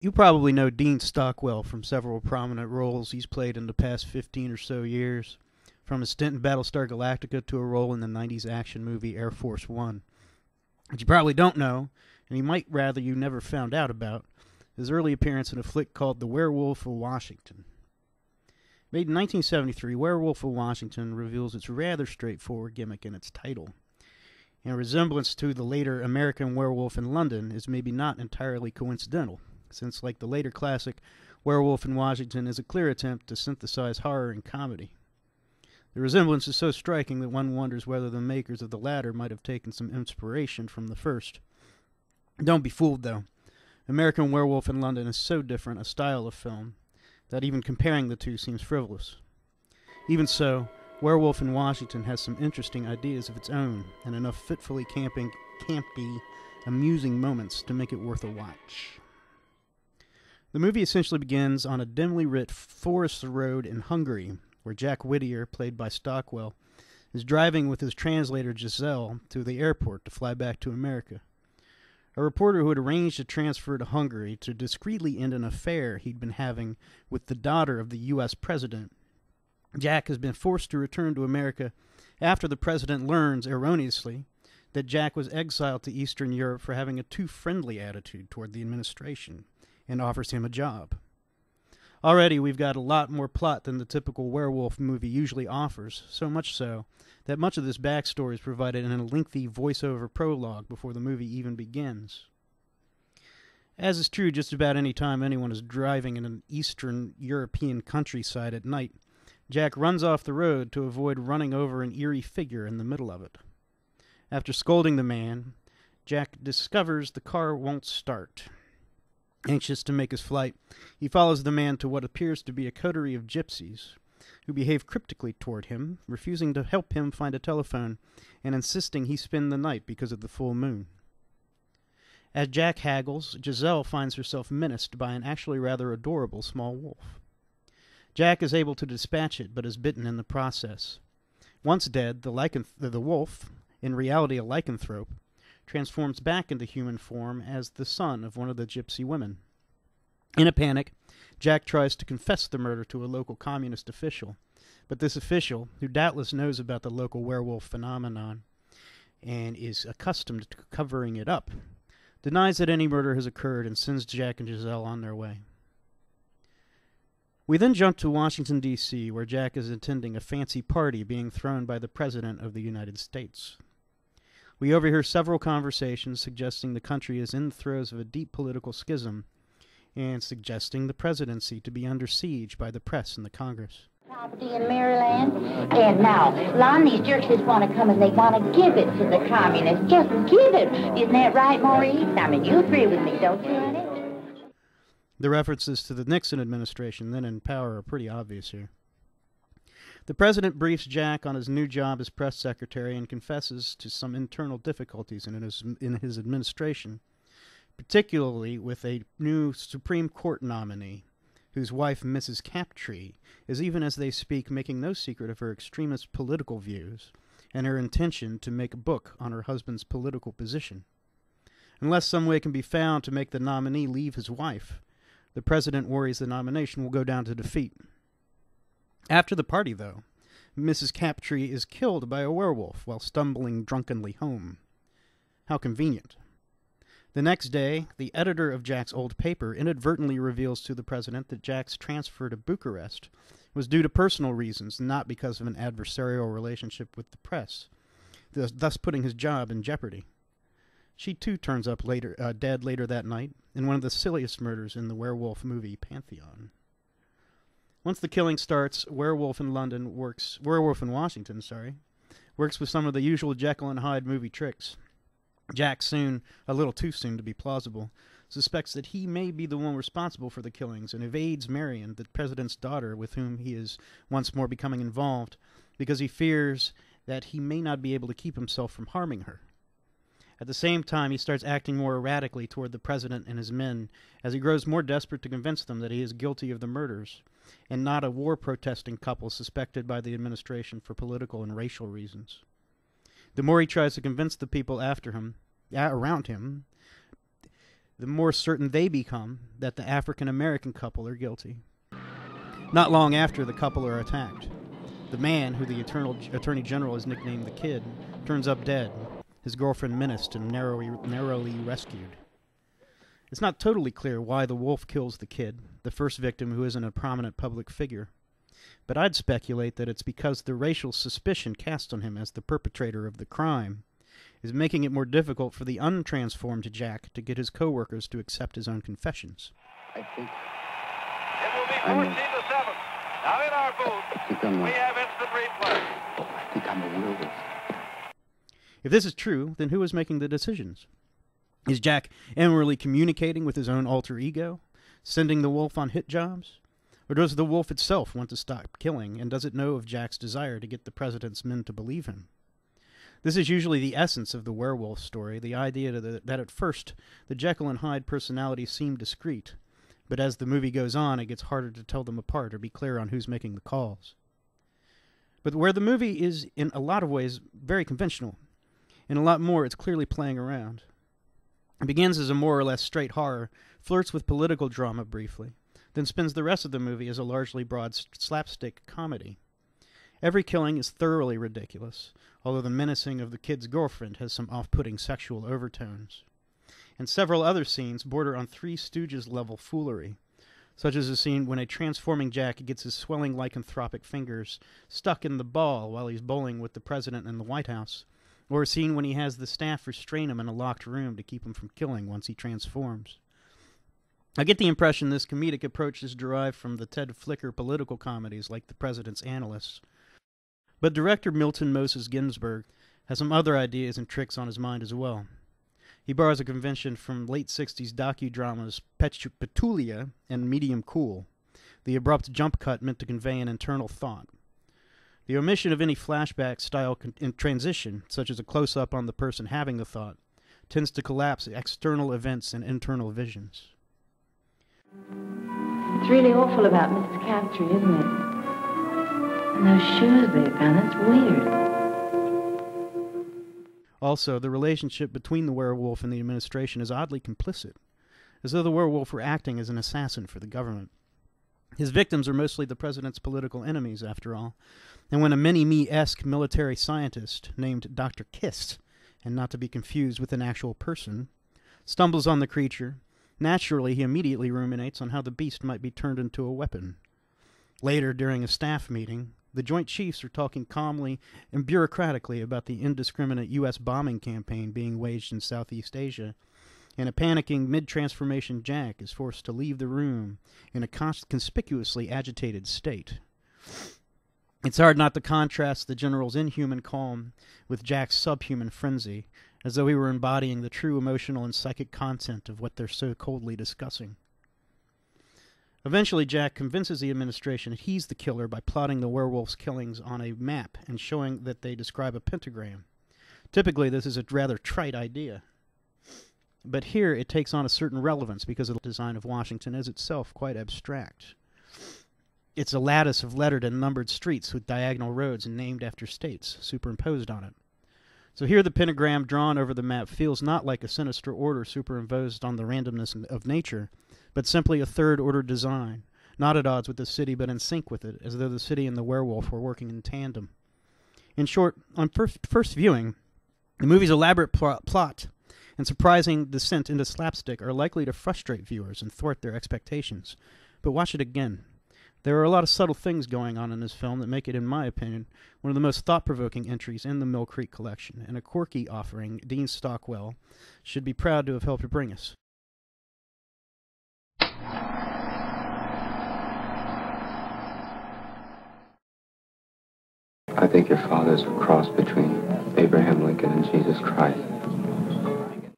You probably know Dean Stockwell from several prominent roles he's played in the past 15 or so years, from a stint in Battlestar Galactica to a role in the 90s action movie Air Force One. What you probably don't know, and he might rather you never found out about, his early appearance in a flick called The Werewolf of Washington. Made in 1973, Werewolf of Washington reveals its rather straightforward gimmick in its title. And a resemblance to the later American Werewolf in London is maybe not entirely coincidental, since, like the later classic, Werewolf in Washington is a clear attempt to synthesize horror and comedy. The resemblance is so striking that one wonders whether the makers of the latter might have taken some inspiration from the first. Don't be fooled, though. American Werewolf in London is so different a style of film that even comparing the two seems frivolous. Even so, Werewolf in Washington has some interesting ideas of its own, and enough fitfully campy, amusing moments to make it worth a watch. The movie essentially begins on a dimly lit forest road in Hungary, where Jack Whittier, played by Stockwell, is driving with his translator Giselle to the airport to fly back to America. A reporter who had arranged a transfer to Hungary to discreetly end an affair he'd been having with the daughter of the U.S. president. Jack has been forced to return to America after the president learns, erroneously, that Jack was exiled to Eastern Europe for having a too friendly attitude toward the administration, and offers him a job. Already we've got a lot more plot than the typical werewolf movie usually offers, so much so that much of this backstory is provided in a lengthy voiceover prologue before the movie even begins. As is true just about any time anyone is driving in an Eastern European countryside at night, Jack runs off the road to avoid running over an eerie figure in the middle of it. After scolding the man, Jack discovers the car won't start. Anxious to make his flight, he follows the man to what appears to be a coterie of gypsies, who behave cryptically toward him, refusing to help him find a telephone, and insisting he spend the night because of the full moon. As Jack haggles, Giselle finds herself menaced by an actually rather adorable small wolf. Jack is able to dispatch it, but is bitten in the process. Once dead, the wolf, in reality a lycanthrope, transforms back into human form as the son of one of the gypsy women. In a panic, Jack tries to confess the murder to a local communist official, but this official, who doubtless knows about the local werewolf phenomenon and is accustomed to covering it up, denies that any murder has occurred and sends Jack and Giselle on their way. We then jump to Washington, D.C., where Jack is attending a fancy party being thrown by the President of the United States. We overhear several conversations suggesting the country is in the throes of a deep political schism and suggesting the presidency to be under siege by the press and the Congress. Property in Maryland, and now a lot of these jerks just want to come and they want to give it to the communists. Just give it. Isn't that right, Maurice? I mean, you agree with me, don't you, honey? The references to the Nixon administration, then in power, are pretty obvious here. The president briefs Jack on his new job as press secretary and confesses to some internal difficulties in his administration, particularly with a new Supreme Court nominee, whose wife, Mrs. Captree, is, even as they speak, making no secret of her extremist political views and her intention to make a book on her husband's political position. Unless some way can be found to make the nominee leave his wife, the president worries the nomination will go down to defeat. After the party, though, Mrs. Captree is killed by a werewolf while stumbling drunkenly home. How convenient. The next day, the editor of Jack's old paper inadvertently reveals to the president that Jack's transfer to Bucharest was due to personal reasons, not because of an adversarial relationship with the press, thus putting his job in jeopardy. She too turns up dead later that night in one of the silliest murders in the werewolf movie pantheon. Once the killing starts, Werewolf in Washington, works with some of the usual Jekyll and Hyde movie tricks. Jack, soon, a little too soon to be plausible, suspects that he may be the one responsible for the killings and evades Marion, the president's daughter, with whom he is once more becoming involved, because he fears that he may not be able to keep himself from harming her. At the same time, he starts acting more erratically toward the president and his men as he grows more desperate to convince them that he is guilty of the murders and not a war-protesting couple suspected by the administration for political and racial reasons. The more he tries to convince the people around him, the more certain they become that the African-American couple are guilty. Not long after, the couple are attacked. The man, who the Attorney General has nicknamed the Kid, turns up dead, his girlfriend menaced and narrowly rescued. It's not totally clear why the wolf kills the Kid, the first victim who isn't a prominent public figure, but I'd speculate that it's because the racial suspicion cast on him as the perpetrator of the crime is making it more difficult for the untransformed Jack to get his co-workers to accept his own confessions. I think it will be 14-7. Now in our booth, we have instant replay. I think I'm a werewolf. If this is true, then who is making the decisions? Is Jack inwardly communicating with his own alter ego, sending the wolf on hit jobs? Or does the wolf itself want to stop killing, and does it know of Jack's desire to get the president's men to believe him? This is usually the essence of the werewolf story, the idea that at first the Jekyll and Hyde personalities seem discreet, but as the movie goes on, it gets harder to tell them apart or be clear on who's making the calls. But where the movie is, in a lot of ways, very conventional, in a lot more, it's clearly playing around. It begins as a more or less straight horror, flirts with political drama briefly, then spends the rest of the movie as a largely broad slapstick comedy. Every killing is thoroughly ridiculous, although the menacing of the Kid's girlfriend has some off-putting sexual overtones. And several other scenes border on Three Stooges-level foolery, such as a scene when a transforming Jack gets his swelling lycanthropic fingers stuck in the ball while he's bowling with the president in the White House, or a scene when he has the staff restrain him in a locked room to keep him from killing once he transforms. I get the impression this comedic approach is derived from the Ted Flicker political comedies like The President's Analysts. But director Milton Moses Ginsberg has some other ideas and tricks on his mind as well. He borrows a convention from late 60s docudramas Petulia and Medium Cool, the abrupt jump cut meant to convey an internal thought. The omission of any flashback style in transition, such as a close-up on the person having the thought, tends to collapse external events and internal visions. It's really awful about Mrs. Crabtree, isn't it? And those shoes they found, that's weird. Also, the relationship between the werewolf and the administration is oddly complicit, as though the werewolf were acting as an assassin for the government. His victims are mostly the president's political enemies, after all, and when a mini-me-esque military scientist named Dr. Kist, and not to be confused with an actual person, stumbles on the creature, naturally he immediately ruminates on how the beast might be turned into a weapon. Later, during a staff meeting, the Joint Chiefs are talking calmly and bureaucratically about the indiscriminate U.S. bombing campaign being waged in Southeast Asia, and a panicking mid-transformation Jack is forced to leave the room in a conspicuously agitated state. It's hard not to contrast the general's inhuman calm with Jack's subhuman frenzy, as though he were embodying the true emotional and psychic content of what they're so coldly discussing. Eventually, Jack convinces the administration that he's the killer by plotting the werewolf's killings on a map and showing that they describe a pentagram. Typically, this is a rather trite idea. But here it takes on a certain relevance because the design of Washington is itself quite abstract. It's a lattice of lettered and numbered streets with diagonal roads and named after states superimposed on it. So here the pentagram drawn over the map feels not like a sinister order superimposed on the randomness of nature, but simply a third-order design, not at odds with the city but in sync with it, as though the city and the werewolf were working in tandem. In short, on first viewing, the movie's elaborate plot and surprising descent into slapstick are likely to frustrate viewers and thwart their expectations. But watch it again. There are a lot of subtle things going on in this film that make it, in my opinion, one of the most thought-provoking entries in the Mill Creek collection, and a quirky offering Dean Stockwell should be proud to have helped to bring us. I think your father's a cross between Abraham Lincoln and Jesus Christ.